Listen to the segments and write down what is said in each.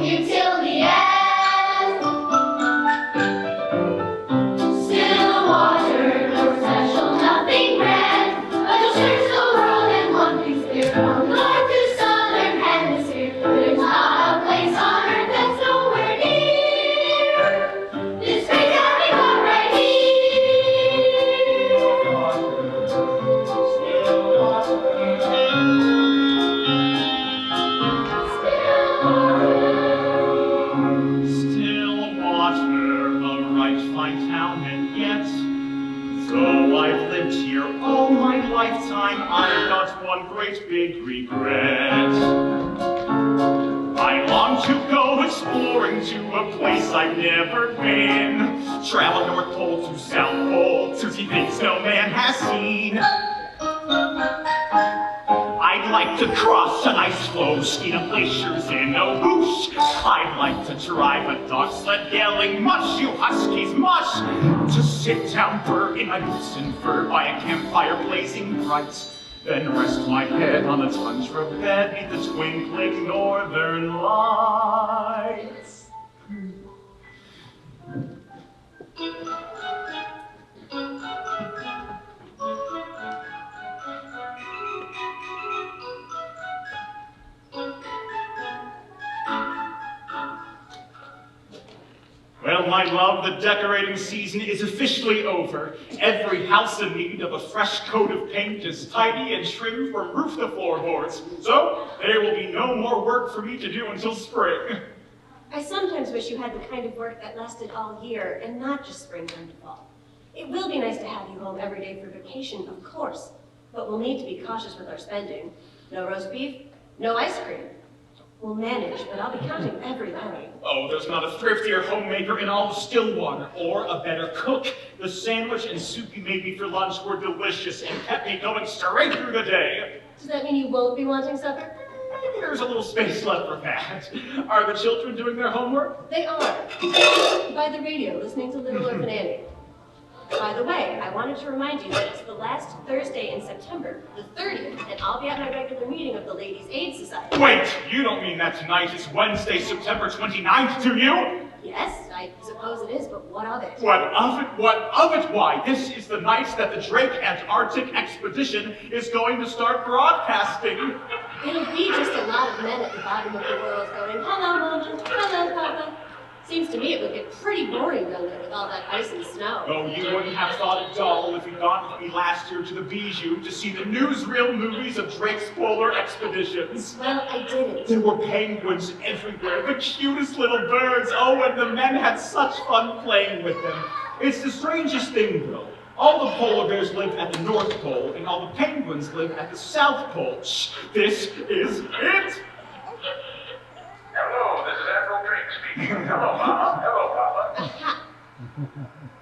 you till the end. Stillwater, no special, nothing grand, but you'll search the world and one thing's clear, from north to southern hemisphere, there's not a place on earth that's nowhere near this great town we got right here. Stillwater, a right fine town, and yet, though I've lived here all my lifetime, I've got one great big regret. I long to go exploring to a place I've never been. Travel North Pole to South Pole to see things no man has seen. I'd like to cross an ice floe, ski to glaciers in a whoosh. I'd like to drive a dog sled yelling, mush, you huskies, mush. To sit down fur in my boots and fur by a campfire blazing bright. Then rest my head on a tundra bed beneath the twinkling northern lights. Well, my love, the decorating season is officially over. Every house in need of a fresh coat of paint is tidy and trimmed from roof to floorboards. So, there will be no more work for me to do until spring. I sometimes wish you had the kind of work that lasted all year and not just springtime to fall. It will be nice to have you home every day for vacation, of course, but we'll need to be cautious with our spending. No roast beef, no ice cream. We'll manage, but I'll be counting every penny. Oh, there's not a thriftier homemaker in all of Stillwater, or a better cook. The sandwich and soup you made me for lunch were delicious and kept me going straight through the day. Does that mean you won't be wanting supper? There's a little space left for that. Are the children doing their homework? They are. By the radio, listening to Little Orphan Annie. By the way, I wanted to remind you that it's the last Thursday in September, the 30th, and I'll be at my regular meeting of the Ladies' Aid Society. Wait, you don't mean that tonight is Wednesday, September 29th, do you? Yes, I suppose it is, but what of it? What of it? What of it? Why, this is the night that the Drake Antarctic Expedition is going to start broadcasting. It'll be just a lot of men at the bottom of the world going, hello, Mama, hello, Papa. Seems to me it would get pretty boring down there with all that ice and snow. Oh, you wouldn't have thought it dull if you'd gone with me last year to the Bijou to see the newsreel movies of Drake's polar expeditions. Well, I didn't. There were penguins everywhere, the cutest little birds. Oh, and the men had such fun playing with them. It's the strangest thing, though. All the polar bears live at the North Pole, and all the penguins live at the South Pole. Shh, this is it! Hello, this is Admiral Drake speaking. Hello, Mama. Hello, Papa.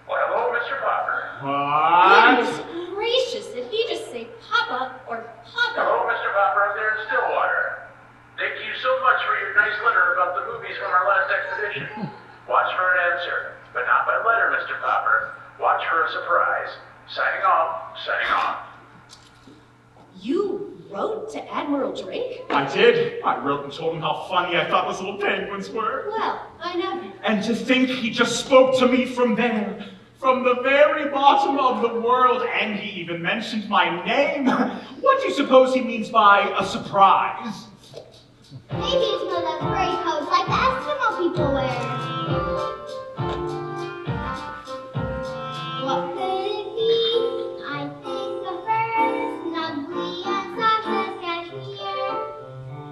Well, hello, Mr. Popper. What? Goodness gracious, did he just say Papa or Papa? Hello, Mr. Popper up there in Stillwater. Thank you so much for your nice letter about the movies from our last expedition. Watch for an answer, but not by letter, Mr. Popper. Watch for a surprise. Signing off, signing off. You wrote to Admiral Drake? I did. I wrote and told him how funny I thought those little penguins were. Well, I never. And to think he just spoke to me from there, from the very bottom of the world, and he even mentioned my name. What do you suppose he means by a surprise? Maybe it's one of those furry coats like the Eskimo people wear. What could it be? I think the fur is snuggly and soft as cashmere.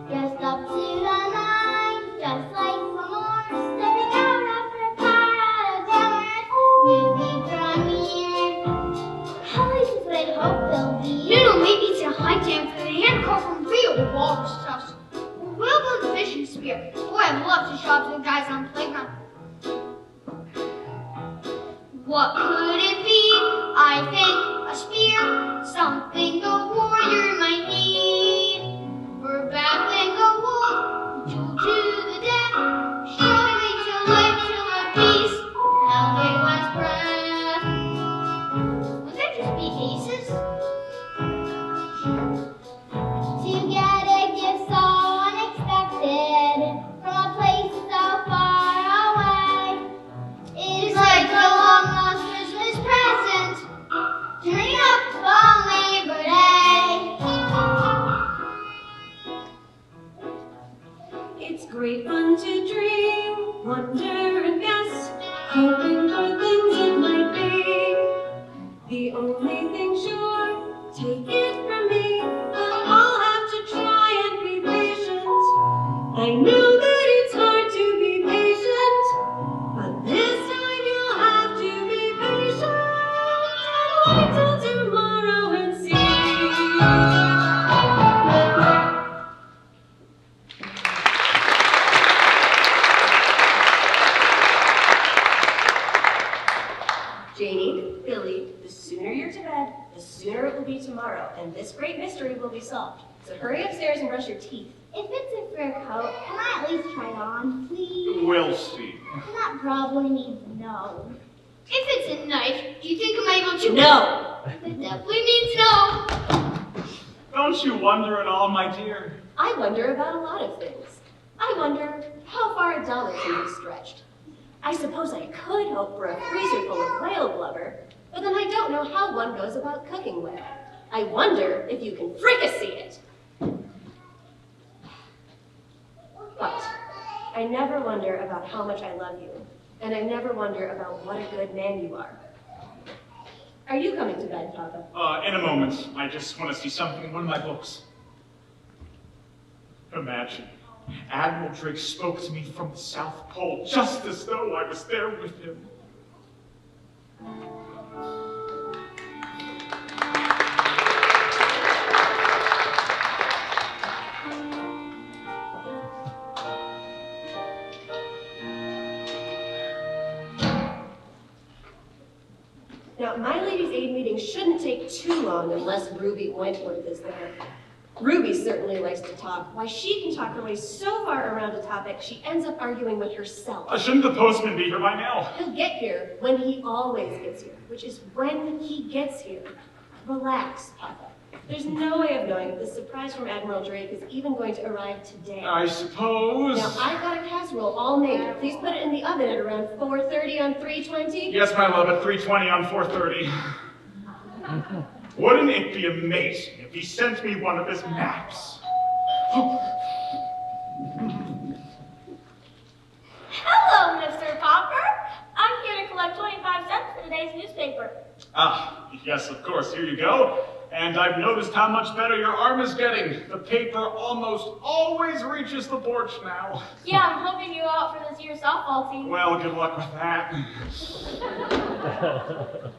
Dressed up to the nines, just like Lamar, stepping out of her car at a glamorous movie premiere. How is this what I hope they'll be? No, maybe it's a high time for the handcuff from real walrus stuff. We'll go to the fishing spear. Boy, I'd love to show up to the guys on the playground. What could it be? I think a spear, something a warrior might need. For battling a wolf, duel to the death, struggling to live till a peace, held their last breath. Would there just be aces? To get a gift so unexpected from a place great fun to dream, wonder and guess, hoping for things it might be. The only thing sure, take it from me, we'll all have to try and be patient. I know that it's hard to be patient, but this time you'll have to be patient and wait till tomorrow and see. Janie, Billy, the sooner you're to bed, the sooner it will be tomorrow, and this great mystery will be solved. So hurry upstairs and brush your teeth. If it's a fur coat, can I at least try it on, please? We'll see. That probably means no. If it's a knife, do you think I'm able to? No! That definitely means no. Don't you wonder at all, my dear? I wonder about a lot of things. I wonder how far a dollar can be stretched. I suppose I could hope for a freezer full of whale blubber, but then I don't know how one goes about cooking whale. I wonder if you can fricassee it. But I never wonder about how much I love you, and I never wonder about what a good man you are. Are you coming to bed, Papa? In a moment. I just want to see something in one of my books. Imagine, Admiral Drake spoke to me from the South Pole, just as though I was there with him. Now, my Ladies' Aid meeting shouldn't take too long unless Ruby Wentworth is there. Ruby certainly likes to talk. Why, she can talk her way so far around a topic, she ends up arguing with herself. Shouldn't the postman be here by now? He'll get here when he always gets here, which is when he gets here. Relax, Papa. There's no way of knowing if the surprise from Admiral Drake is even going to arrive today. I suppose. Now, I've got a casserole all made. Please put it in the oven at around 4:30 on 320. Yes, my love, at 3:20 on 4:30. Wouldn't it be amazing if he sent me one of his maps? Hello, Mr. Popper. I'm here to collect 25 cents for today's newspaper. Ah, yes, of course, here you go. And I've noticed how much better your arm is getting. The paper almost always reaches the porch now. Yeah, I'm hoping you out for this year's softball team. Well, good luck with that.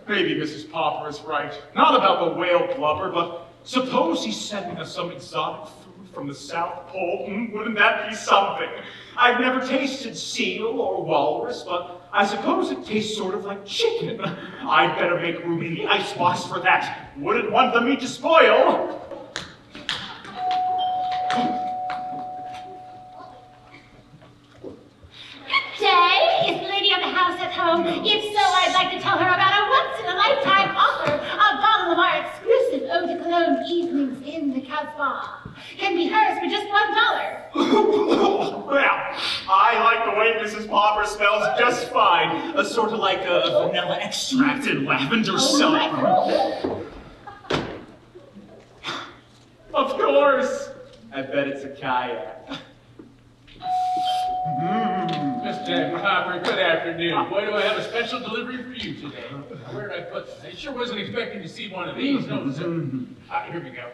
Maybe Mrs. Popper is right. Not about the whale blubber, but suppose he's sending us some exotic food from the South Pole. Wouldn't that be something? I've never tasted seal or walrus, but I suppose it tastes sort of like chicken. I'd better make room in the icebox for that. Wouldn't want the meat to spoil. Good day. Is the lady of the house at home? If so, I'd like to tell her about a once-in-a-lifetime offer. A bottle of our exclusive eau de cologne evenings in the Cow Spa. Can be hers for just $1. Well, I like the way Mrs. Popper smells just fine. Sort of like a vanilla extracted lavender soap. Of course. I bet it's a kayak. Mr. Popper, good afternoon. Boy, do I have a special delivery for you today. Where did I put this? I sure wasn't expecting to see one of these. No, sir. Here we go.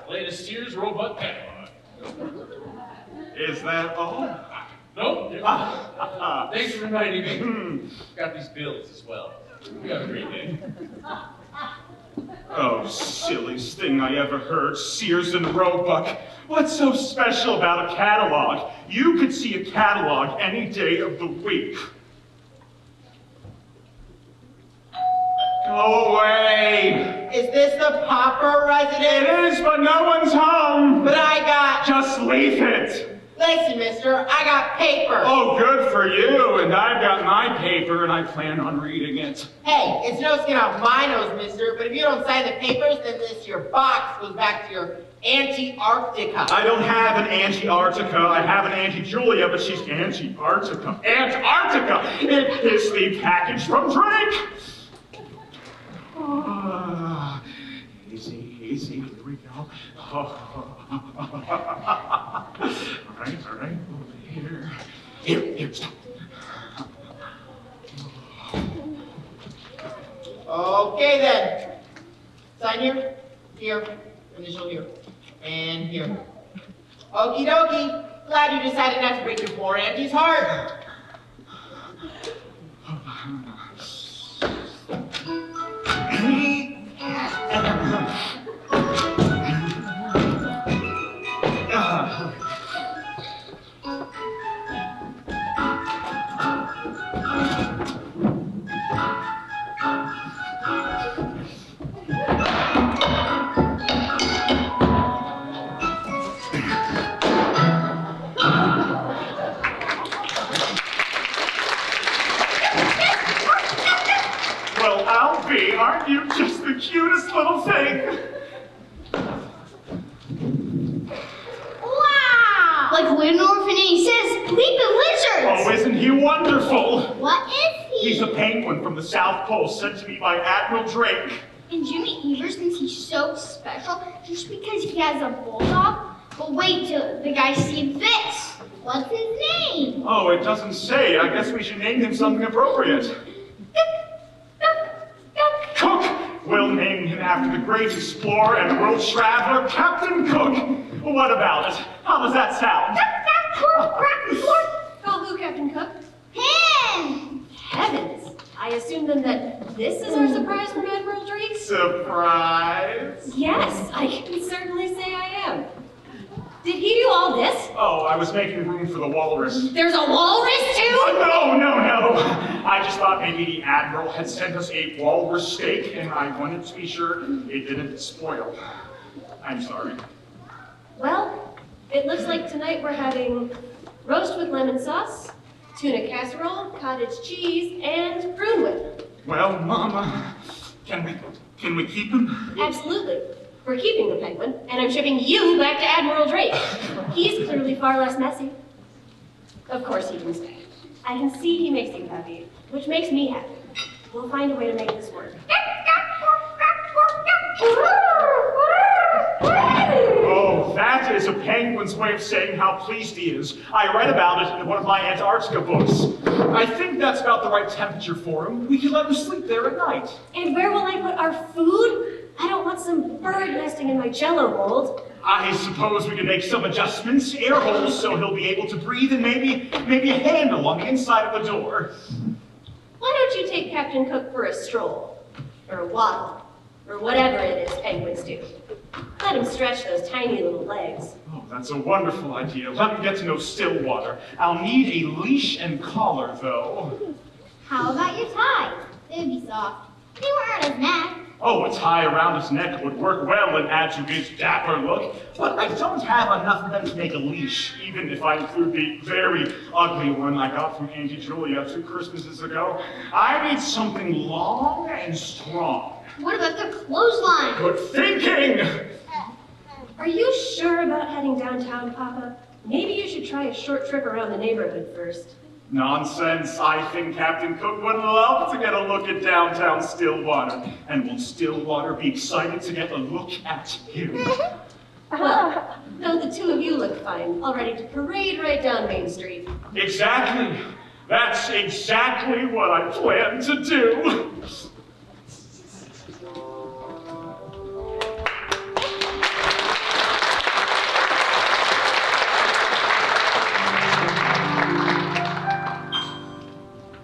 The latest Sears Roebuck catalog. Is that all? Nope. Thanks for reminding me. Got these bills as well. You have a great day. Oh, silliest thing I ever heard, Sears and Roebuck. What's so special about a catalog? You could see a catalog any day of the week. Go away! Is this the Popper residence? It is, but no one's home! But I got... Just leave it! Listen, mister, I got paper. Oh, good for you, and I've got my paper, and I plan on reading it. Hey, it's no skin off my nose, mister, but if you don't sign the papers, then this your box goes back to your Antarctica. I don't have an Antarctica. I have an Auntie Julia, but she's Antarctica. Antarctica! It is the package from Drake! Easy, easy, here we go. All right, all right. Here, stop. Okay then. Sign here, initial here, and here. Okie dokie. Glad you decided not to break your poor auntie's heart. Well, Alfie, aren't you just the cutest little thing? Wow! Like Little Orphan Annie says, leaping lizards! Oh, isn't he wonderful? What is he? He's a penguin from the South Pole sent to me by Admiral Drake. And Jimmy Evers thinks he's so special just because he has a bulldog? But wait till the guys see this. What's his name? Oh, it doesn't say. I guess we should name him something appropriate. Cook! We'll name him after the great explorer and world traveler, Captain Cook. What about it? How does that sound? Oh, who, Captain Cook? Him! Heavens! I assume then that this is our surprise from Admiral Drake? Surprise? Yes, I can certainly say I am. Did he do all this? Oh, I was making room for the walrus. There's a walrus too? Oh, no. I just thought maybe the Admiral had sent us a walrus steak, and I wanted to be sure it didn't spoil. I'm sorry. Well, it looks like tonight we're having roast with lemon sauce, tuna casserole, cottage cheese, and prune whip. Well, Mama, can we keep him? Absolutely. We're keeping the penguin, and I'm shipping you back to Admiral Drake. He's clearly far less messy. Of course he can stay. I can see he makes you happy, which makes me happy. We'll find a way to make this work. Oh, that is a penguin's way of saying how pleased he is. I read about it in one of my Antarctica books. I think that's about the right temperature for him. We can let him sleep there at night. And where will I put our food? I don't want some bird nesting in my jello mold. I suppose we can make some adjustments, air holes, so he'll be able to breathe, and maybe a handle on the inside of the door. Why don't you take Captain Cook for a stroll? Or a waddle? Or whatever it is penguins do. Let him stretch those tiny little legs. Oh, that's a wonderful idea. Let me get to know Stillwater. I'll need a leash and collar, though. How about your tie? They'd be soft. They weren't his neck. Oh, a tie around his neck would work well and add to his dapper look, but I don't have enough of them to make a leash, even if I include the very ugly one I got from Auntie Julia 2 Christmases ago. I need something long and strong. What about the clothesline? Good thinking! Are you sure about heading downtown, Papa? Maybe you should try a short trip around the neighborhood first. Nonsense. I think Captain Cook would love to get a look at downtown Stillwater. And will Stillwater be excited to get a look at him? Well, no, the two of you look fine, all ready to parade right down Main Street. Exactly. That's exactly what I plan to do.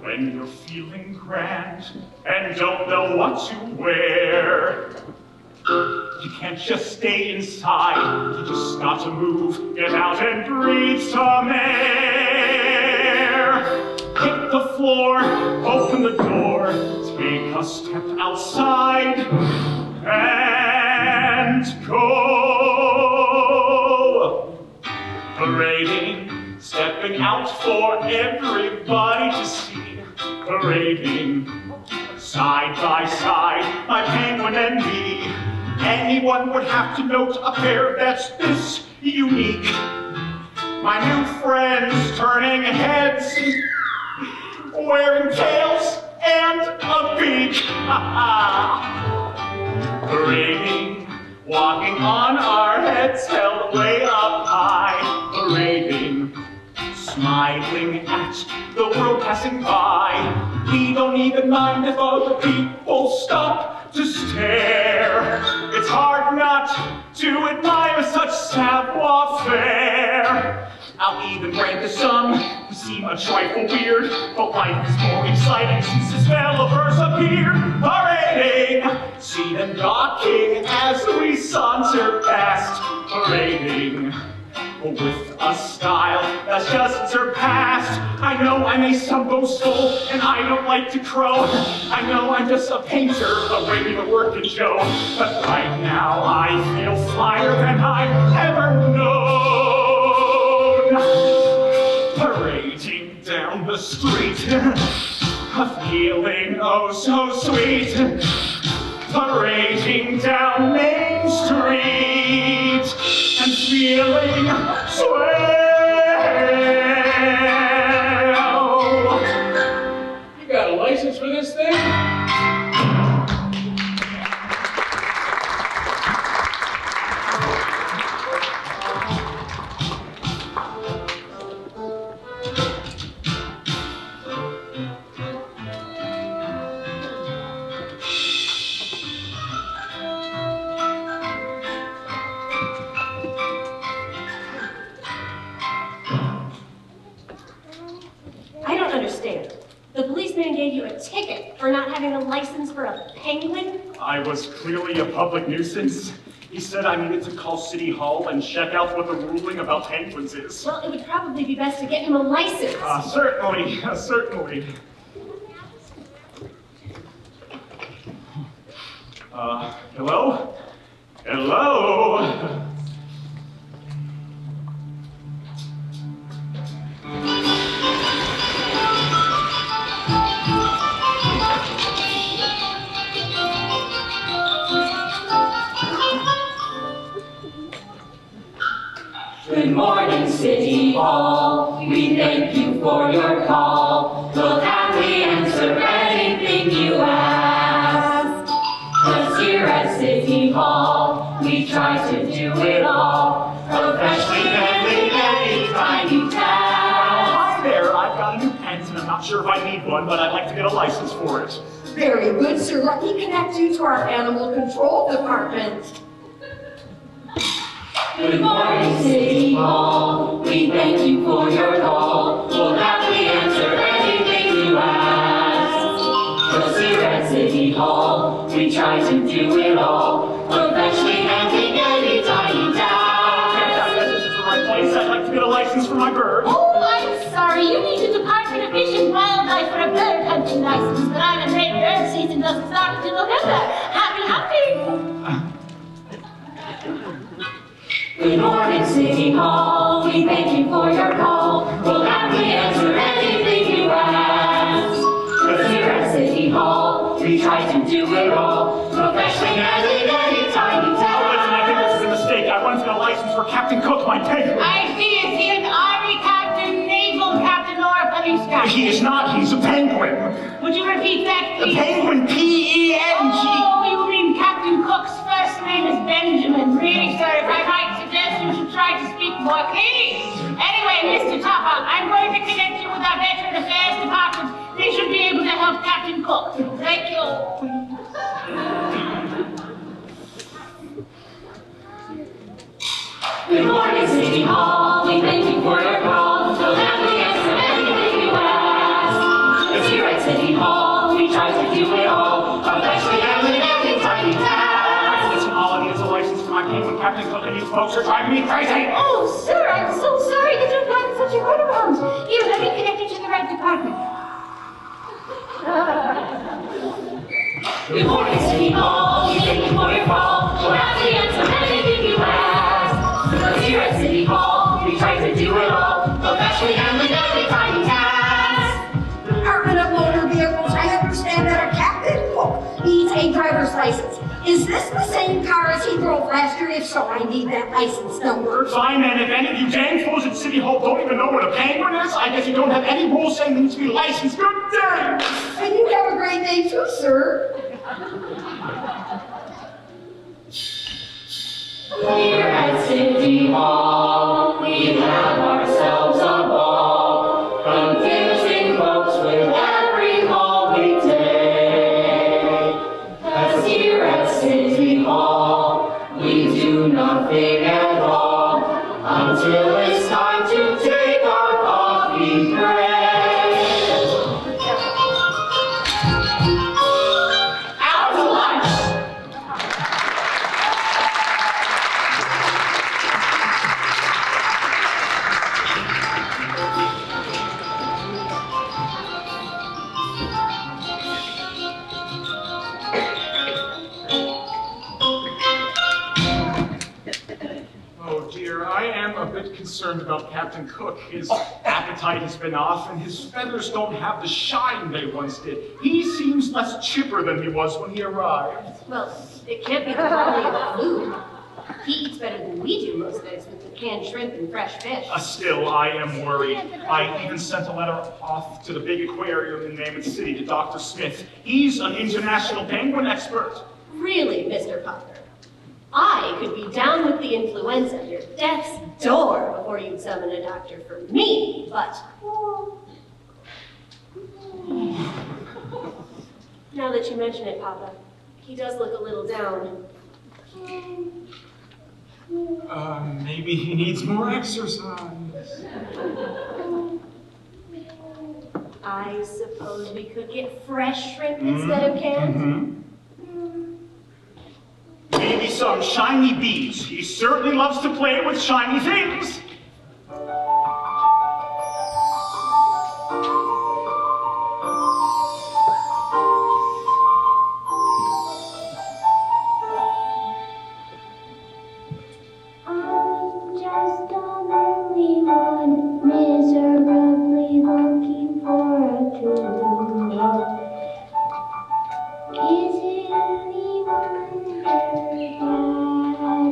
When you're feeling grand and don't know what to wear, you can't just stay inside, you just got to move, get out and breathe some air. Hit the floor, open the door, take a step outside, and go. Parading, stepping out for everybody to see. Parading, side by side, my penguin and me. Anyone would have to note a pair that's this unique. My new friends turning heads, wearing tails and a beak. Parading, walking on our heads held way up high. Parading, smiling at the world passing by. We don't even mind if other people stop to stare. It's hard not to admire such savoir-faire. I'll even grant to some who seem a trifle weird, but life is more exciting since this fellow verse appeared. Parading, see them gawking as we saunter past. Parading, with a style that's just surpassed. I know I'm a some boastful, and I don't like to crow. I know I'm just a painter, a regular working Joe. But right now I feel flyer than I've ever known. Parading down the street, a feeling oh so sweet. Parading down Main Street and feeling swell. You got a license for this thing? The policeman gave you a ticket for not having a license for a penguin? I was clearly a public nuisance. He said I needed to call City Hall and check out what the ruling about penguins is. Well, it would probably be best to get him a license. Certainly, certainly. Hello? Hello? Good morning, City Hall. We thank you for your call. We'll happily answer anything you ask. 'Cause here at City Hall, we try to do it all, professionally handling any tiny task. Hi there, I've got a new pen and I'm not sure if I need one, but I'd like to get a license for it. Very good, sir. Let me connect you to our animal control department. Good morning, City Hall. We thank you for your call. We'll happily answer anything you ask. 'Cause here at City Hall, we try to do it all, professionally handling any tiny task. I guess this is the right place. I'd like to get a license for my bird. Oh, I'm sorry. You need the Department of Fish and Wildlife for a bird hunting license, but I'm afraid bird season doesn't start until November. Happy hunting! Good morning, City Hall. We thank you for your call. We'll happily answer anything you ask. 'Cause here at City Hall, we try to do it all, professionally handling any tiny task. Oh, listen, I think this is a mistake. I wanted to get a license for Captain Cook, my penguin. I see. Is he an Army captain, naval captain, or a police captain? He is not. He's a penguin. Would you repeat that, A please? penguin, P-E-N-G. Oh, you mean Captain Cook's first name is Benjamin. Really, sir, if I might suggest you should try to speak more clearly. Anyway, Mr. Topper, I'm going to connect you with our Veteran Affairs Department. They should be able to help Captain Cook. Thank you. Good morning, City Hall. We thank you for your call. We'll happily answer anything you ask. 'Cause here at City Hall, we try to do it all, professionally handling every tiny task. Listen, all I need is a license for my penguin, Captain Cook, and you folks are driving me crazy. Oh, sir, I'm so sorry that you've gotten such a runaround. Here, let me connect you to the right department. Good morning, City Hall. We thank you for your call. We'll happily answer anything you ask. 'Cause here at City Hall, we try to do it all, professionally handling every tiny task. Department of Motor Vehicles, I understand that a Captain Cook needs a driver's license. Is this the same car as he drove last year? If so, I need that license number. Fine, and if any of you dang fools at City Hall don't even know what a penguin is, I guess you don't have any rules saying they need to be licensed. Good day! And you have a great day too, sir. Here at City Hall, we have ourselves a ball. we pray. Out to lunch! Oh dear, I am a bit concerned about Captain Cook. His appetite has been off, and his feathers don't have the shine they once did. He seems less chipper than he was when he arrived. Well, it can't be the quality of the food. He eats better than we do most days with the canned shrimp and fresh fish. Still, I am worried. I even sent a letter off to the big aquarium in Mammoth City to Dr. Smith. He's an international penguin expert. Really, Mr. Popper? I could be down with the influenza at your death's door before you'd summon a doctor for me, but... Now that you mention it, Papa, he does look a little down. Maybe he needs more exercise. I suppose we could get fresh shrimp instead of canned? Maybe some shiny beads. He certainly loves to play with shiny things. I'm just a lonely one, miserably looking for a true love. Is it any wonder that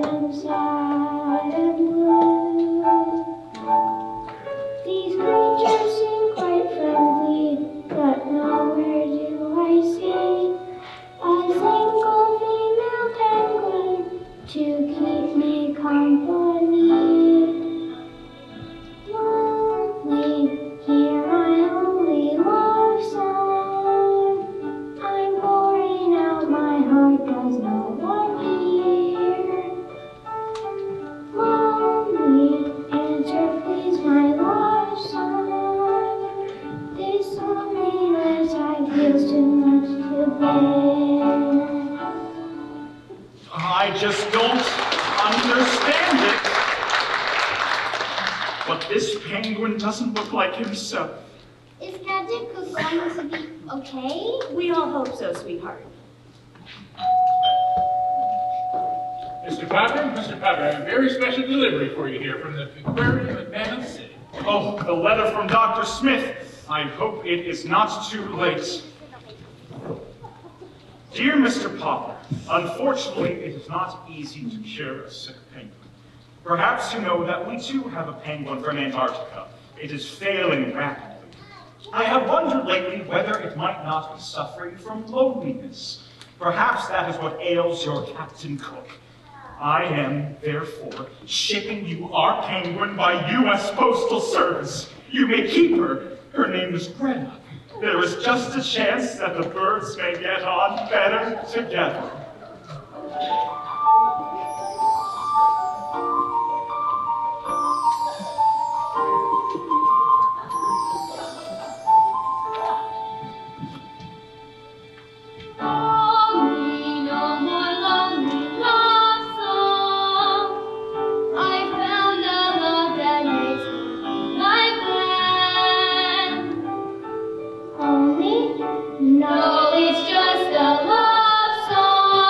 I'm sad and blue? These creatures seem quite friendly, but nowhere do I see a single female penguin to keep me company. Lonely, hear my only love song. I'm pouring out my heart, does no one hear? Lonely, answer please my love song. This loneliness I feel's too much to bear. I just don't understand it. But this penguin doesn't look like himself. Is Captain Cook going to be okay? We all hope so, sweetheart. Mr. Popper, I have a very special delivery for you here from the aquarium at Mammoth City. Oh, the letter from Dr. Smith. I hope it is not too late. Dear Mr. Popper, unfortunately, it is not easy to cure a sick penguin. Perhaps you know that we too have a penguin from Antarctica. It is failing rapidly. I have wondered lately whether it might not be suffering from loneliness. Perhaps that is what ails your Captain Cook. I am, therefore, shipping you our penguin by U.S. Postal Service. You may keep her. Her name is Greta. There is just a chance that the birds may get on better together. Lonely, no more lonely love song. I found a love that makes my glad. Only, no, it's just a love song.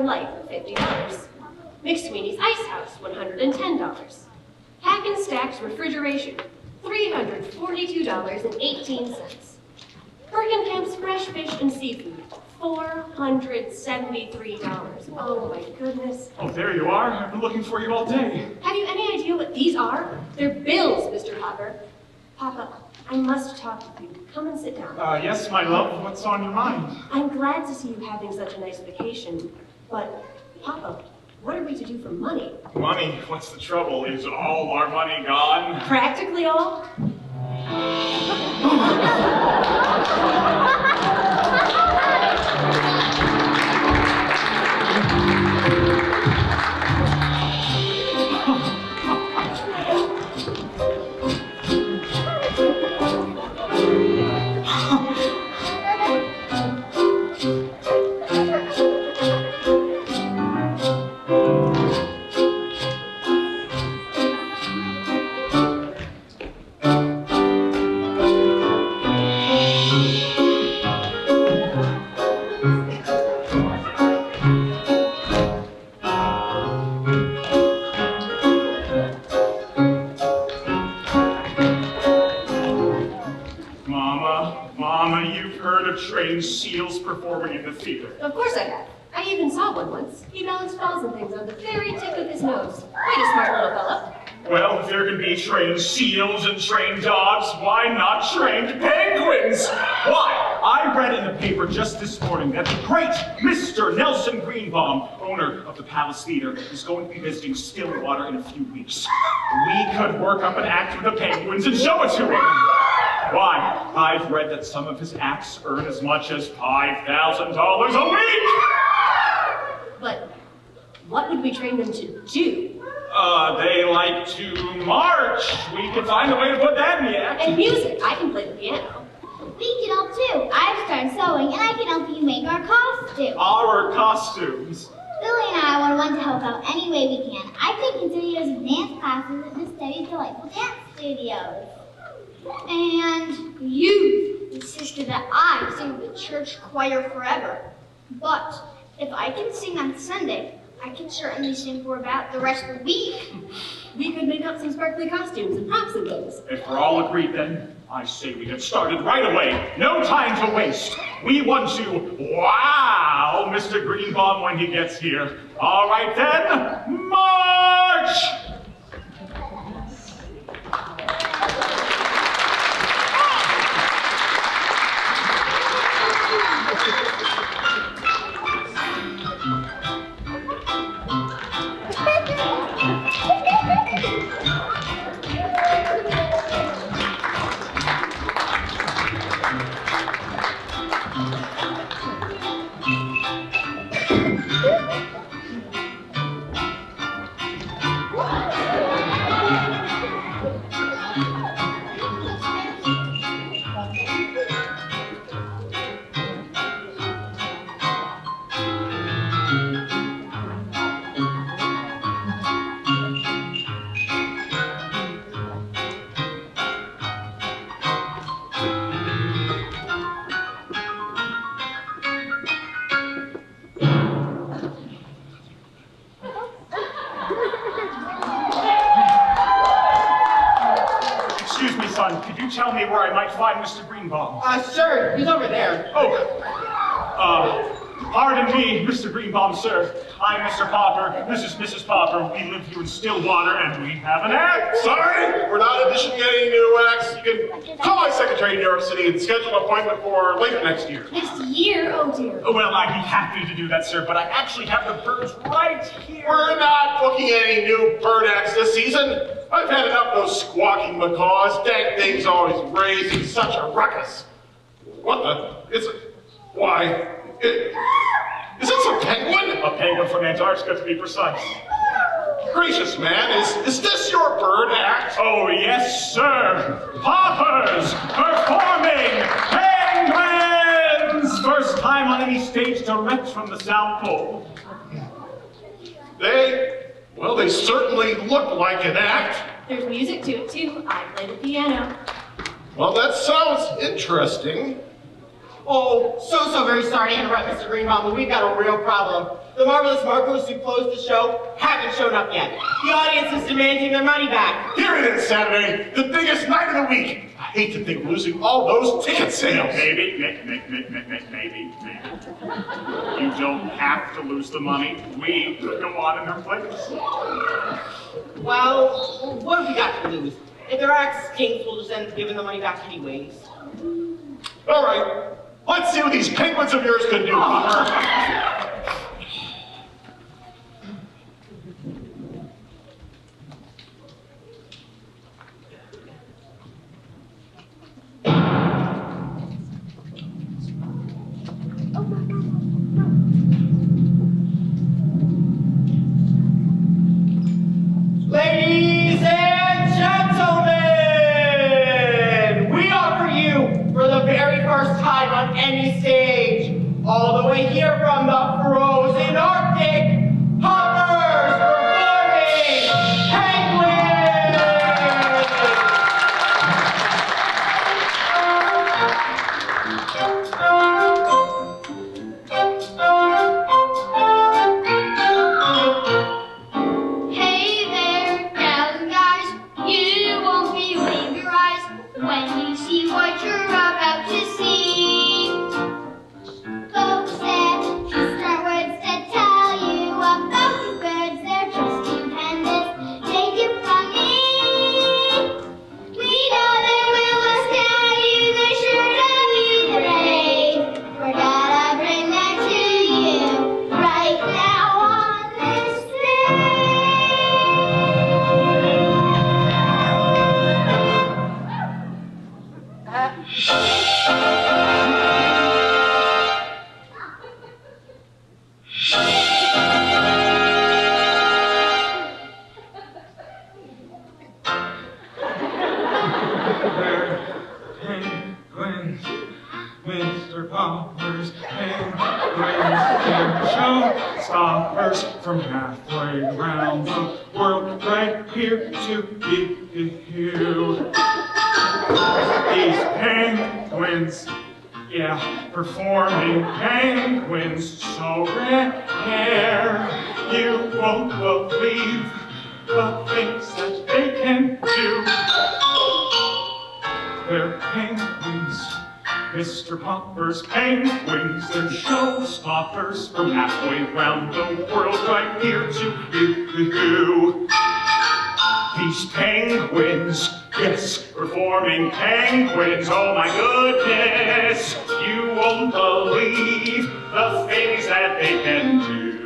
Life, $50. McSweeney's Ice House, $110. Hack and Stack's Refrigeration, $342.18. Bergenkamp's Fresh Fish and Seafood, $473. Oh my goodness. Oh, there you are. I've been looking for you all day. Have you any idea what these are? They're bills, Mr. Hopper. Papa, I must talk with you. Come and sit down. Yes, my love. What's on your mind? I'm glad to see you having such a nice vacation, but Papa, what are we to do for money? Money? What's the trouble? Is all our money gone? Practically all? Trained seals performing in the theater. Of course I have. I even saw one once. He balanced balls and things on the very tip of his nose. Quite a smart little fellow. Well, if there can be trained seals and trained dogs, why not trained penguins? Why? I read in the paper just this morning that the great Mr. Nelson Greenbaum, owner of the Palace Theater, is going to be visiting Stillwater in a few weeks. We could work up an act with the penguins and show it to him. Why? I've read that some of his acts earn as much as $5,000 a week! But what would we train them to do? They like to march. We can find a way to put that in the act. And music. I can play the piano. We can help too. I've started sewing and I can help you make our costumes. Our costumes? Billy and I want to help out any way we can. I've taken 3 years of dance classes at Miss Debbie's Delightful Dance Studios. And you insisted that I sing the church choir forever. But if I can sing on Sunday, I can certainly sing for about the rest of the week. We could make up some sparkly costumes and props and things. If we're all agreed, then I say we get started right away. No time to waste. We want to wow Mr. Greenbaum when he gets here. All right then, march! Could you tell me where I might find Mr. Greenbaum? Sir, he's over there. Pardon me, Mr. Greenbaum, sir. I'm Mr. Popper. This is Mrs. Popper. We live here in Stillwater, and we have an act. Sorry, we're not auditioning any new acts. You can call my secretary in New York City and schedule an appointment for late next year. Next year? Oh dear. Well, I'd be happy to do that, sir, but I actually have the birds right here. We're not booking any new bird acts this season. I've had enough of those squawking macaws. Dang things always raising such a ruckus. What the? Is this a penguin? A penguin from Antarctica, to be precise. Gracious man, is this your bird act? Oh, yes, sir. Poppers performing penguins! First time on any stage direct from the South Pole. They certainly look like an act. There's music to it, too. I play the piano. Well, that sounds interesting. Oh, so very sorry to interrupt, Mr. Greenbaum, but we've got a real problem. The marvelous Marcos who closed the show haven't shown up yet. The audience is demanding their money back. Here it is, Saturday, the biggest night of the week. I hate to think of losing all those ticket sales. Maybe. You don't have to lose the money. We could go on in their place. Well, what have we got to lose? If their acts stinks, we'll just end up giving the money back anyways. All right, let's see what these penguins of yours can do. Ladies and gentlemen, we offer you, for the very first time on any stage, all the way here from the frozen Arctic, hoppers performing penguins! Hey there, gals and guys, you won't believe your eyes when you see what you're about to see. Folks said to start words to tell you about these birds. They're just stupendous. Take it from me. We know they will astound you. They're sure to be great. We're gonna bring them to you right now on this Penguins, Mr. Popper's penguins, they're showstoppers from halfway around the world, right here to give you. These penguins, yeah, performing penguins so rare, you won't believe the things that they can do. They're penguins, Mr. Popper's penguins. They're showstoppers from halfway around the world, right here to you. These penguins, yes, performing penguins. Oh my goodness, you won't believe the things that they can do.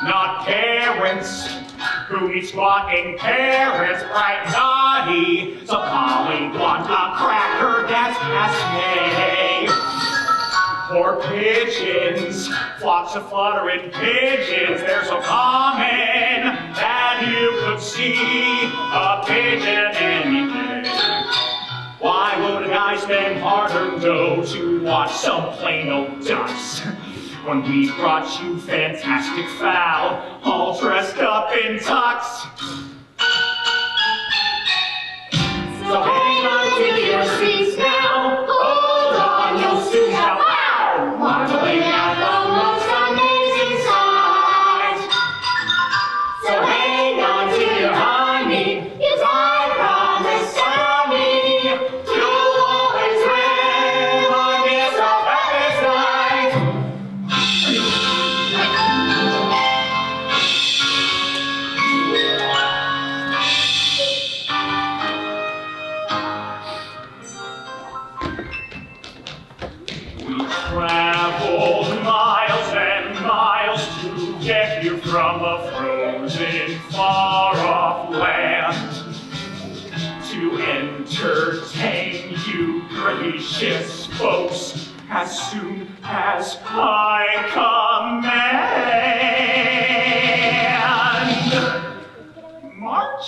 Not parents who eat squawking parrots, bright and naughty, so polyglot, a cracker that's passe. Poor pigeons, flocks of fluttering pigeons, they're so common that you could see a pigeon any day. Why would a guy spend hard-earned dough to watch some plain old ducks when we brought you fantastic fowl, all dressed up in tux? So hang on to your seats now, hold on, you'll soon have wow, marveling at the most amazing sight. So hang on to your honey, 'cause I promise Sammy, you'll always remind us of this night. Traveled miles and miles to get here from a frozen, far-off land to entertain you gracious folks as soon as I command. March.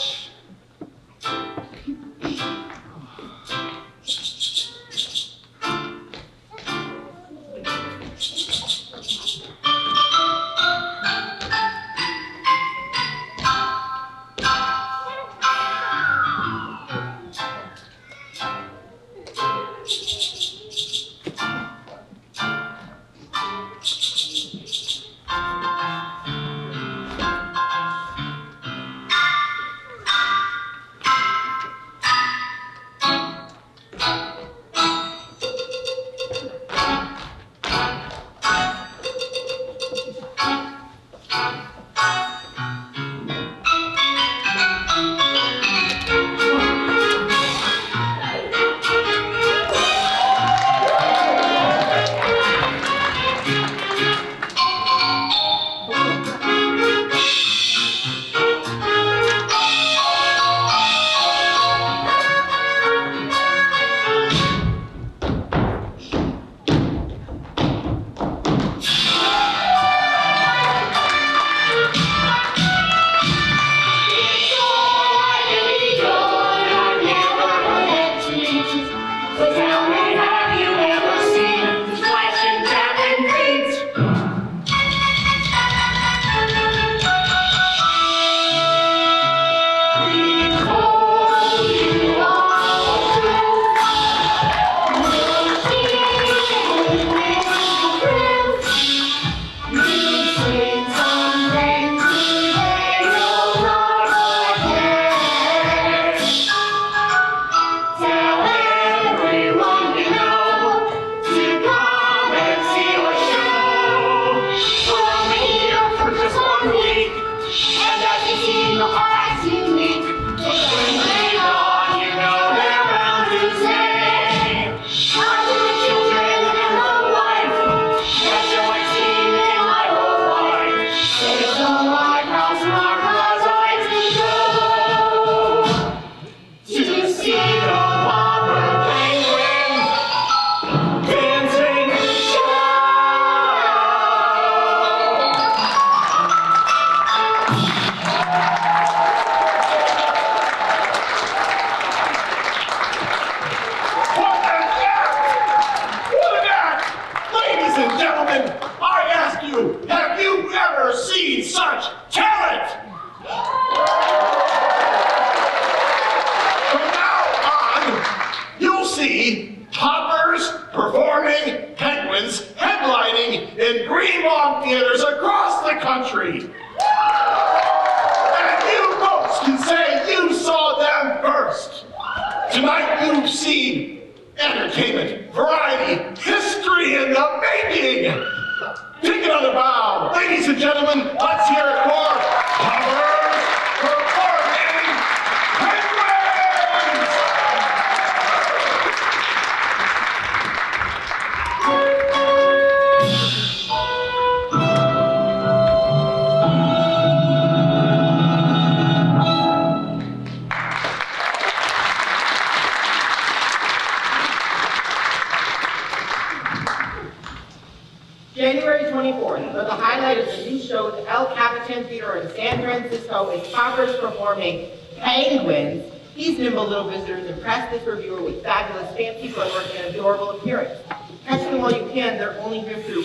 January 24th, for the highlight of the new show at El Capitan Theater in San Francisco is Poppers performing Penguins. These nimble little visitors impress this reviewer with fabulous fancy footwork and adorable appearance. Catch them while you can, they're only here through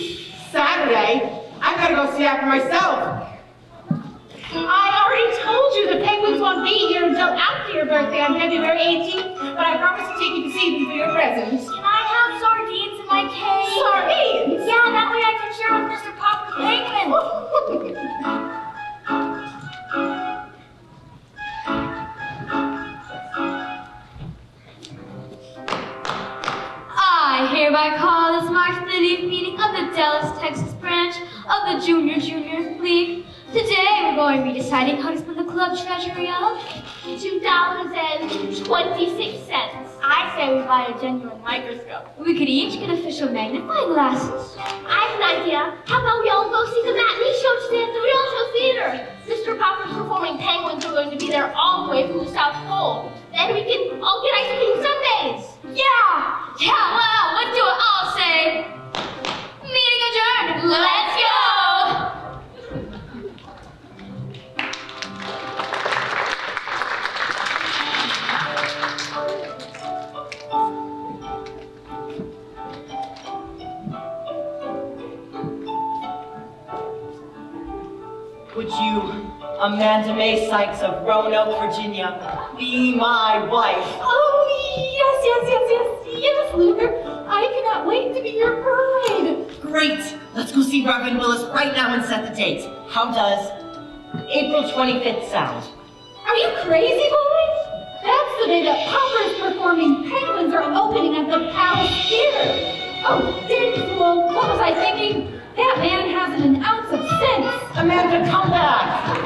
Saturday. I've got to go see that for myself. I already told you the Penguins won't be here until after your birthday on February 18th, but I promise to take you to see them for your presents. Can I have sardines in my cake? Sardines? Yeah, that way I can share with Mr. Popper's penguin. I hereby call this March 30th meeting of the Dallas, Texas branch of the Juniors League. Today we're going to be deciding how to spend the club treasury of $2.26. I say we buy a genuine microscope. We could each get official magnifying glasses. I have an idea. How about we all go see the matinee show today at the Real Show Theater? Mr. Popper's performing penguins are going to be there all the way from the South Pole. Then we can all get ice cream sundaes. Yeah, well, what do I all say? Meeting adjourned. Let's go. Would you, Amanda May Sykes of Roanoke, Virginia, be my wife? Oh, yes, Luther. I cannot wait to be your bride. Great! Let's go see Reverend Willis right now and set the date. How does April 25th sound? Are you crazy, boys? That's the day that Popper's performing Penguins are opening at the Palace Theater. Oh, Dinsmore, what was I thinking? That man hasn't an ounce of sense. Amanda, come back!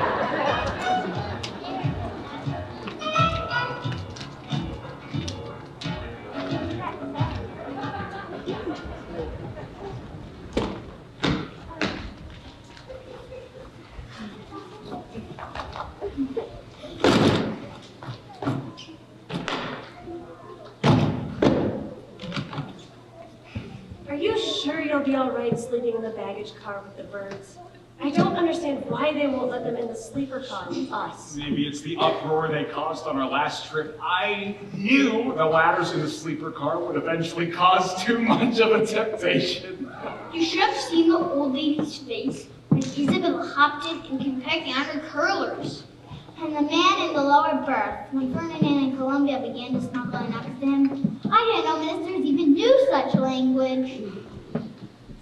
Are you sure you'll be all right sleeping in the baggage car with the birds? I don't understand why they won't let them in the sleeper car with us. Maybe it's the uproar they caused on our last trip. I knew the ladders in the sleeper car would eventually cause too much of a temptation. You should have seen the old lady's face when Isabel hopped in and confected on her curlers. And the man in the lower berth, when Ferdinand and Columbia began to snuggle next to him, I didn't know ministers even knew such language.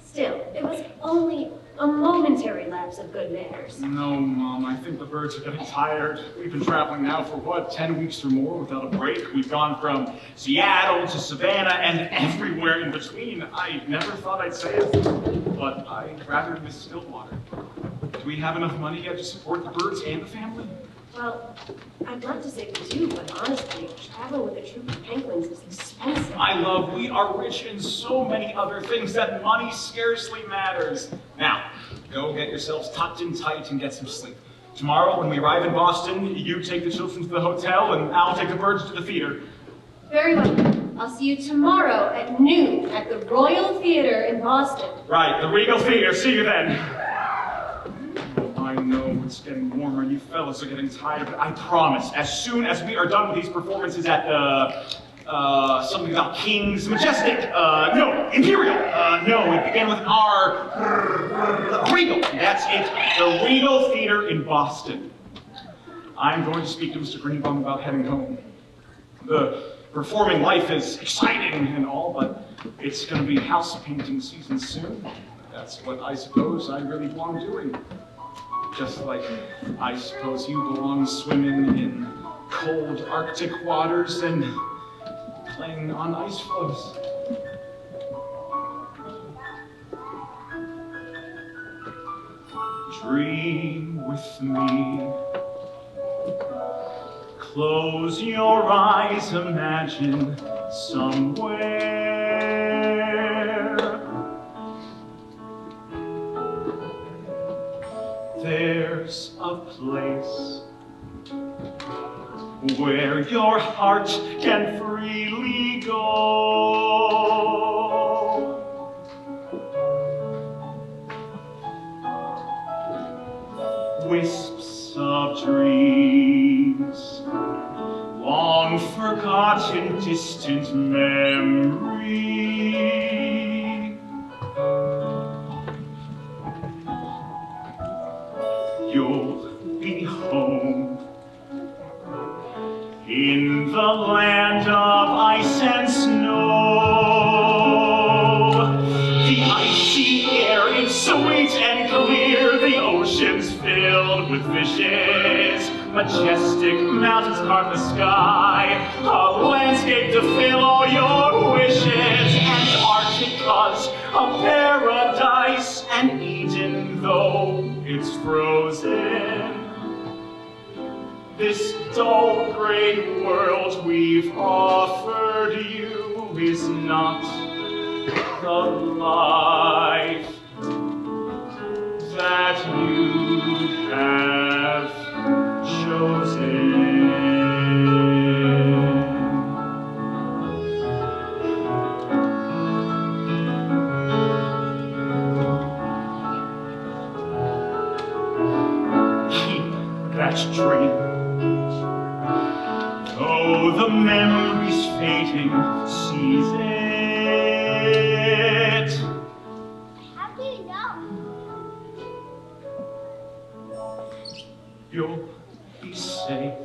Still, it was only a momentary lapse of good manners. No, Mom, I think the birds are getting tired. We've been traveling now for, what, 10 weeks or more without a break? We've gone from Seattle to Savannah and everywhere in between. I never thought I'd say it, but I rather miss Stillwater. Do we have enough money yet to support the birds and the family? Well, I'd love to say we do, but honestly, traveling with a troop of penguins is expensive. We are rich in so many other things that money scarcely matters. Now, go get yourselves tucked in tight and get some sleep. Tomorrow, when we arrive in Boston, you take the children to the hotel, and I'll take the birds to the theater. Very well. I'll see you tomorrow at noon at the Royal Theater in Boston. Right, the Regal Theater. See you then. I know it's getting warmer. You fellas are getting tired, but I promise, as soon as we are done with these performances at something about King's Majestic, no, Imperial, no, it began with an R, Regal, that's it, the Regal Theater in Boston. I'm going to speak to Mr. Greenbaum about heading home. The performing life is exciting and all, but it's going to be house painting season soon. That's what I suppose I really belong doing. Just like I suppose you belong swimming in cold Arctic waters and playing on ice floes. Dream with me. Close your eyes, imagine somewhere. There's a place where your heart can freely go. Wisps of dreams, long forgotten, distant memory. You'll be home in the land of ice and snow. The icy air is sweet and clear, the ocean's filled with fishes. Majestic mountains carve the sky, a landscape to fill all your wishes. Antarctica's a paradise, and Eden, though it's frozen. This dull gray world we've offered you is not the life that you have chosen. Keep that dream. Though the memory's fading, seize it. How can you go? You'll be safe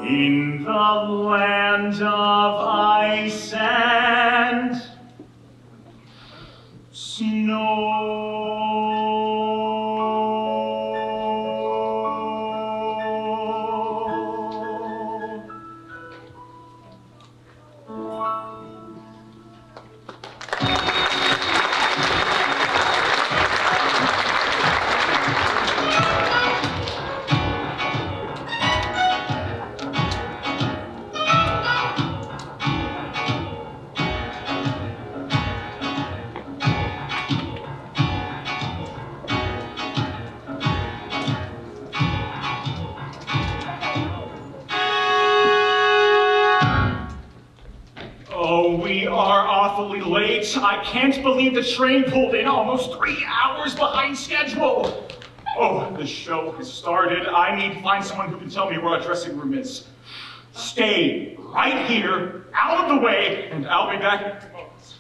in the land of ice and Oh, we are awfully late. I can't believe the train pulled in almost 3 hours behind schedule. Oh, the show has started. I need to find someone who can tell me where our dressing room is. Stay right here, out of the way, and I'll be back in a moment.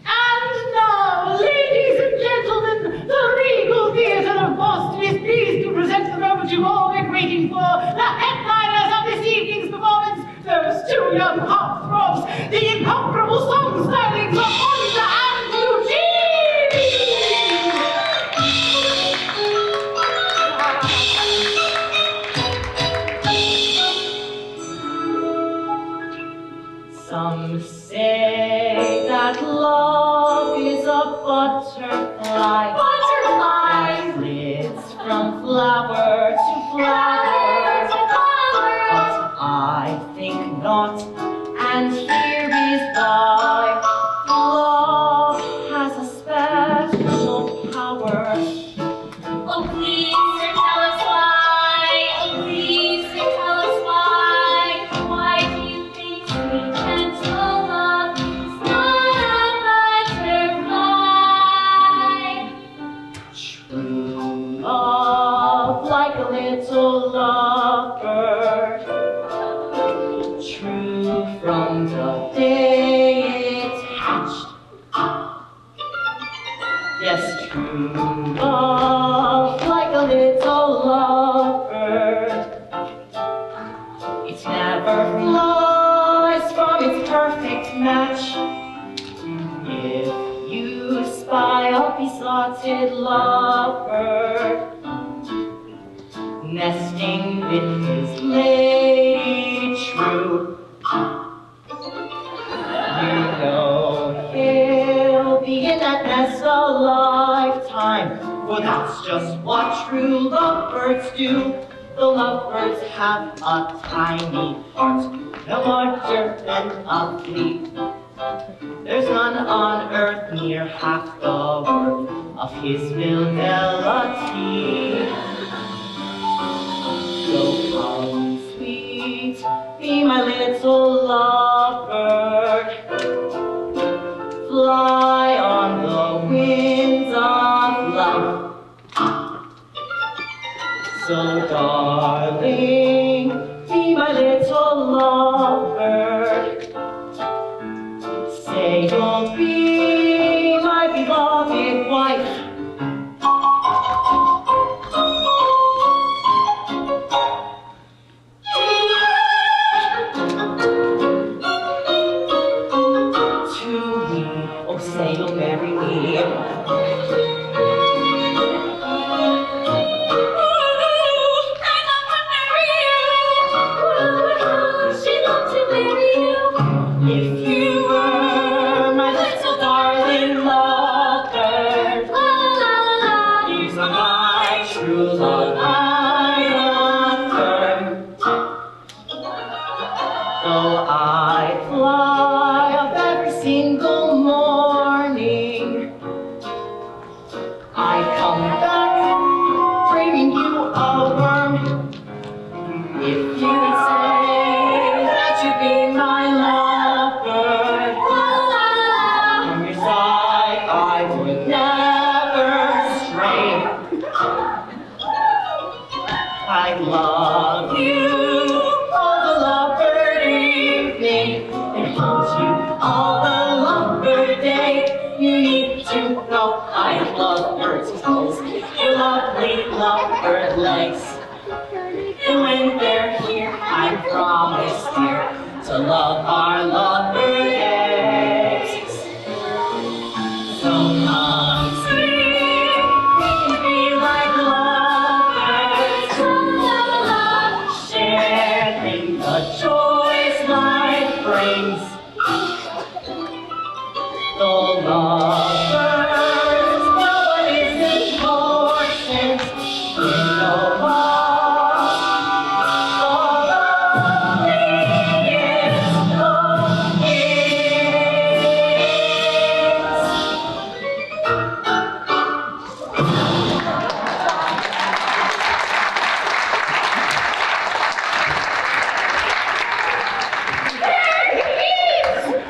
And now, ladies and gentlemen, the Regal Theatre of Boston is pleased to present the moment you've all been waiting for, the headliners of this evening's performance, those two young heartthrobs, the incomparable song stylings of Monica and Eugene! Some say that love is a butterfly, that flits from flower to flower, but I think not, and here is why. Love has a special power. Oh, please, sir, tell us why. Oh, please, sir, tell us why. Why do you think sweet, gentle love is not a butterfly? True love, like a little lovebird, true from the day it hatched. Yes, true love, like a little lovebird, it never flies from its perfect match. If you spy a besotted lovebird nesting with his lady true, you know he'll be in that nest a lifetime, for that's just what true lovebirds do. The lovebirds have a tiny heart, no larger than a flea. There's none on earth near half the worth of his fidelity. So come, sweet, be my little lovebird. Fly on the winds of life. So darling, be my little lovebird. Say you'll be my beloved wife. To me, oh say you'll marry me. If you were my little darling lovebird, here's my true love I affirm. Though I fly up every single morning, I come back bringing you a worm. If you would say that you'd be my lovebird, from your side I would never stray. I love you all the lovebird evening, and hold you all the lovebird day. You need to know I have lovebird toes, your lovely lovebird legs. And when they're here, I promise, dear, to love our The lovers, no one is important in the ball. The loneliest of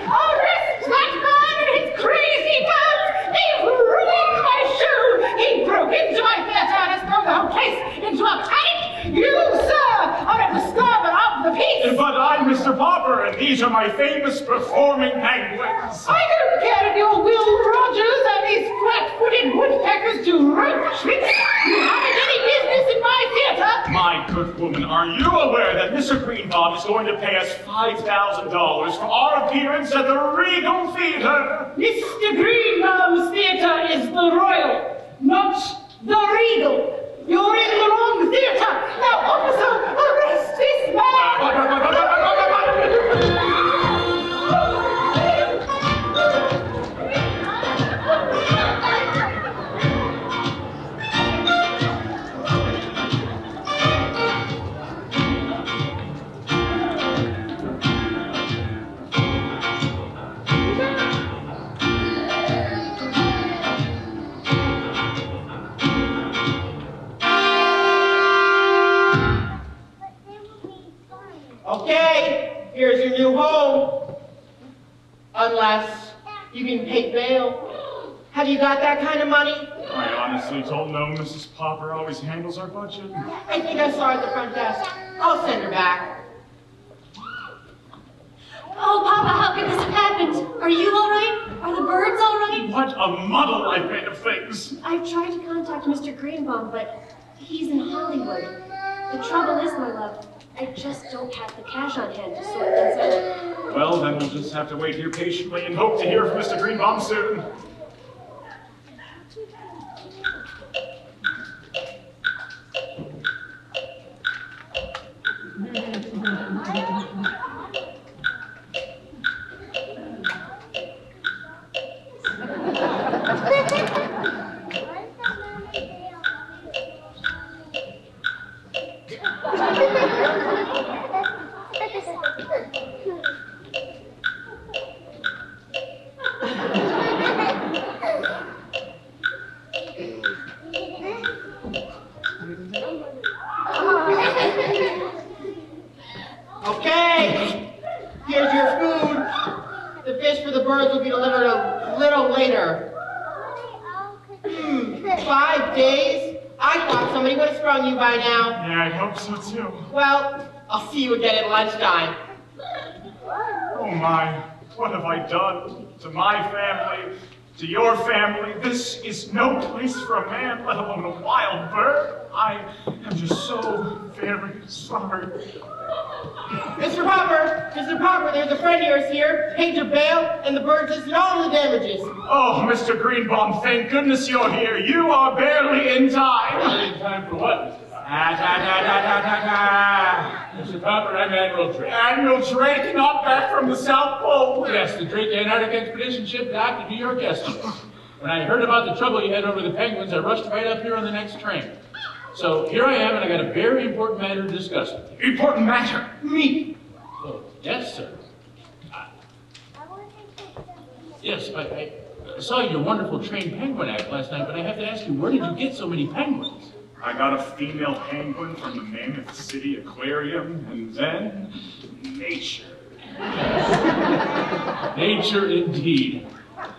Arrest that man and his crazy pals! They've ruined my show! He broke into my theater and has thrown the whole place into a panic! You, sir, are a disturber of the peace! But I'm Mr. Popper, and these are my famous performing penguins. I don't care if you're Will Rogers and these flat-footed woodpeckers do rope tricks! You haven't any business in my theater! My good woman, are you aware that Mr. Greenbaum is going to pay us $5,000 for our appearance at the Regal Theater? Mr. Greenbaum's theater is the Royal, not the Regal. You're in the wrong theater. Now, officer, arrest this man! Okay, here's your new home. Unless you can pay bail. Have you got that kind of money? I honestly don't know. Mrs. Popper always handles our budget. I think I saw her at the front desk. I'll send her back. Oh, Papa, how could this have happened? Are you all right? Are the birds all right? What a muddle I've made of things. I've tried to contact Mr. Greenbaum, but he's in Hollywood. The trouble is, my love, I just don't have the cash on hand to sort things out. Well, then we'll just have to wait here patiently and hope to hear from Mr. Greenbaum soon. Okay, here's your food. The fish for the birds will be delivered a little later. 5 days? I thought somebody would have sprung you by now. Yeah, I hope so too. Well, I'll see you again at lunchtime. Oh my, what have I done to my family, to your family? This is no place for a man, let alone a wild bird. I am just so very sorry. Mr. Popper, there's a friend of yours here. Paid your bail, and the birds is all the damages. Oh, Mr. Greenbaum, thank goodness you're here. You are barely in time. In time for what, Mr. Popper? Mr. Popper, I'm Admiral Drake. Admiral Drake, not back from the South Pole. Yes, the Drake Antarctic Expedition ship docked in New York yesterday. When I heard about the trouble you had over the penguins, I rushed right up here on the next train. So here I am, and I got a very important matter to discuss with you. Important matter? Me. Oh, yes, sir. Yes, I saw your wonderful trained penguin act last night, but I have to ask you, where did you get so many penguins? I got a female penguin from the Mammoth City Aquarium, and then nature. Nature indeed.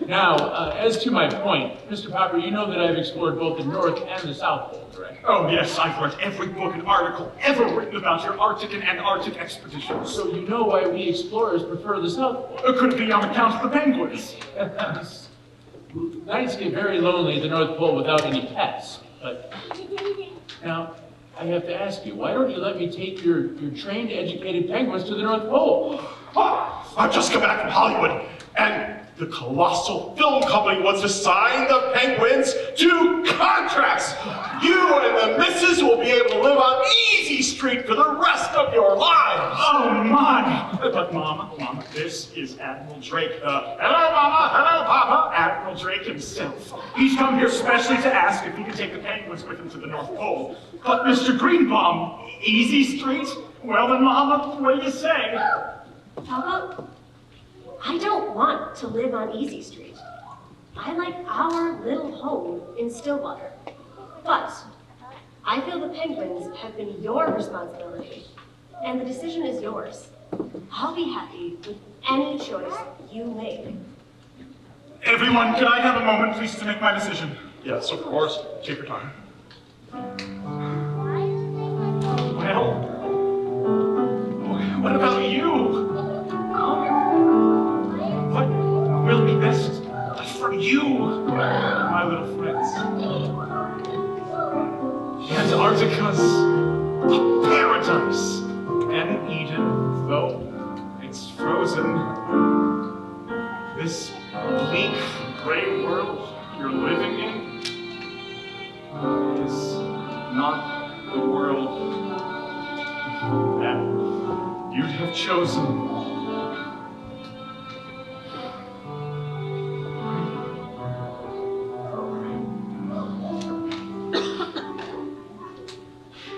Now, as to my point, Mr. Popper, you know that I've explored both the North and the South Pole, correct? Oh, yes, I've read every book and article ever written about your Arctic and Antarctic expeditions. So you know why we explorers prefer the South Pole? Could it be on account of the penguins? Nights get very lonely at the North Pole without any pets, but now, I have to ask you, why don't you let me take your trained, educated penguins to the North Pole? Oh, I've just come back from Hollywood, and The colossal film company wants to sign the Penguins to contracts. You and the missus will be able to live on Easy Street for the rest of your lives. Oh my! But Mama, this is Admiral Drake. Hello Mama, hello Papa. Admiral Drake himself. He's come here specially to ask if he can take the Penguins with him to the North Pole. But Mr. Greenbaum, Easy Street? Well then Mama, what do you say? Papa, I don't want to live on Easy Street. I like our little home in Stillwater. But I feel the Penguins have been your responsibility, and the decision is yours. I'll be happy with any choice you make. Everyone, can I have a moment, please, to make my decision? Yes, of course. Take your time. Well, what about you? What will be best for you, my little friends? Antarctica's a paradise, and Eden, though it's frozen, this bleak, gray world you're living in is not the world that you'd have chosen.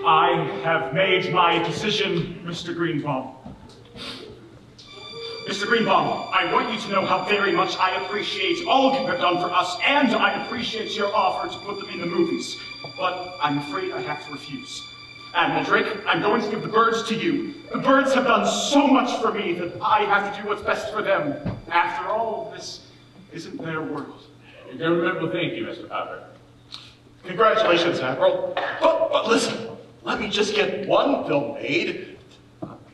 I have made my decision, Mr. Greenbaum. Mr. Greenbaum, I want you to know how very much I appreciate all you have done for us, and I appreciate your offer to put them in the movies. But I'm afraid I have to refuse. Admiral Drake, I'm going to give the birds to you. The birds have done so much for me that I have to do what's best for them. After all, this isn't their world. You can remember, thank you, Mr. Popper. Congratulations, Admiral. But listen, let me just get one film made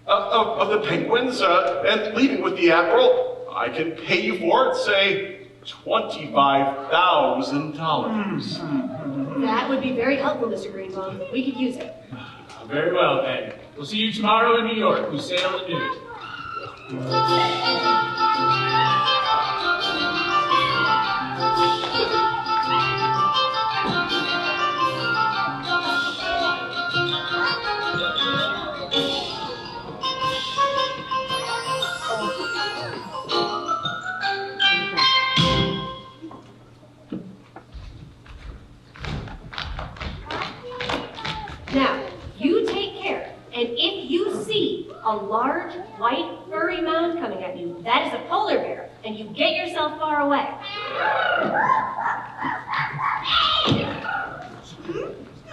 of the Penguins, and leaving with the Admiral, I can pay you for it, say, $25,000. That would be very helpful, Mr. Greenbaum. We could use it. Very well, then. We'll see you tomorrow in New York. We sail at noon. Now, you take care, and if you see a large, white, furry mound coming at you, that is a polar bear, and you get yourself far away.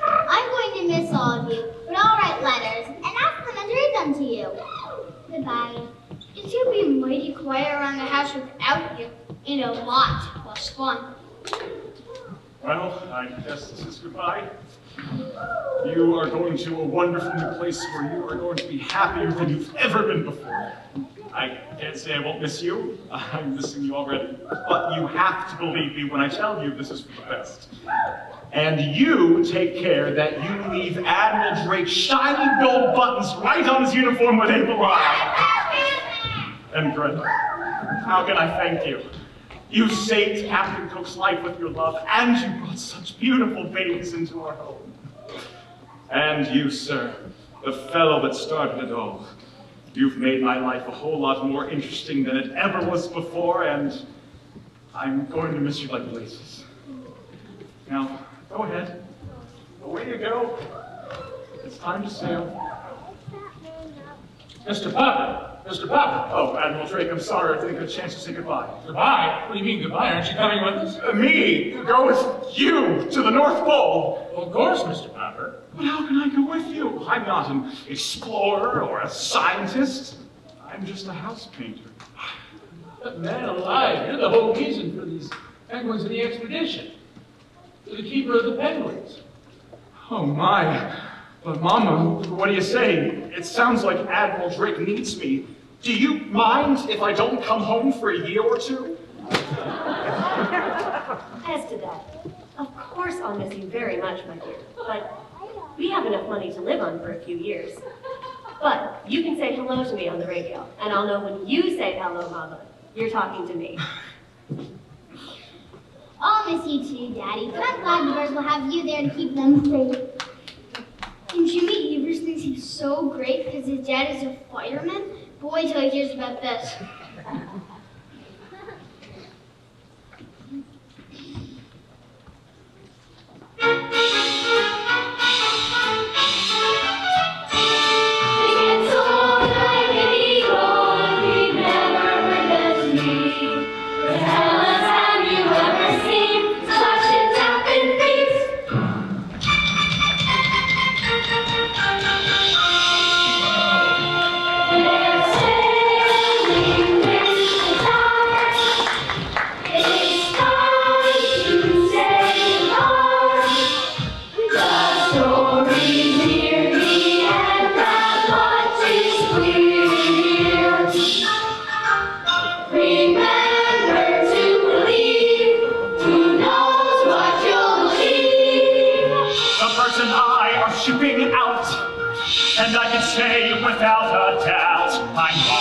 I'm going to miss all of you, but I'll write letters and ask them to read them to you. Goodbye. It should be mighty quiet around the house without you, and a lot less fun. Well, I guess this is goodbye. You are going to a wonderful new place where you are going to be happier than you've ever been before. I can't say I won't miss you. I'm missing you already. But you have to believe me when I tell you this is for the best. And you take care that you leave Admiral Drake's shiny gold buttons right on his uniform where they belong. And Greta, how can I thank you? You saved Captain Cook's life with your love, and you brought such beautiful babies into our home. And you, sir, the fellow that started it all, you've made my life a whole lot more interesting than it ever was before, and I'm going to miss you like blazes. Now, go ahead. Away you go. It's time to sail. Mr. Popper! Mr. Popper! Oh, Admiral Drake, I'm sorry I didn't get a chance to say goodbye. Goodbye? What do you mean goodbye? Aren't you coming with us? Me? Go with you to the North Pole? Well, of course, Mr. Popper. But how can I go with you? I'm not an explorer or a scientist. I'm just a house painter. But man alive, you're the whole reason for these penguins in the expedition. You're the keeper of the penguins. Oh my. But Mama, what do you say? It sounds like Admiral Drake needs me. Do you mind if I don't come home for a year or two? As to that, of course I'll miss you very much, my dear. But we have enough money to live on for a few years. But you can say hello to me on the radio, and I'll know when you say hello, Mama, you're talking to me. I'll miss you too, Daddy, but I'm glad the birds will have you there to keep them safe. And Jimmy Evers thinks he's so great because his dad is a fireman. But wait till he hears about this. Shipping out, and I can say without a doubt, I'm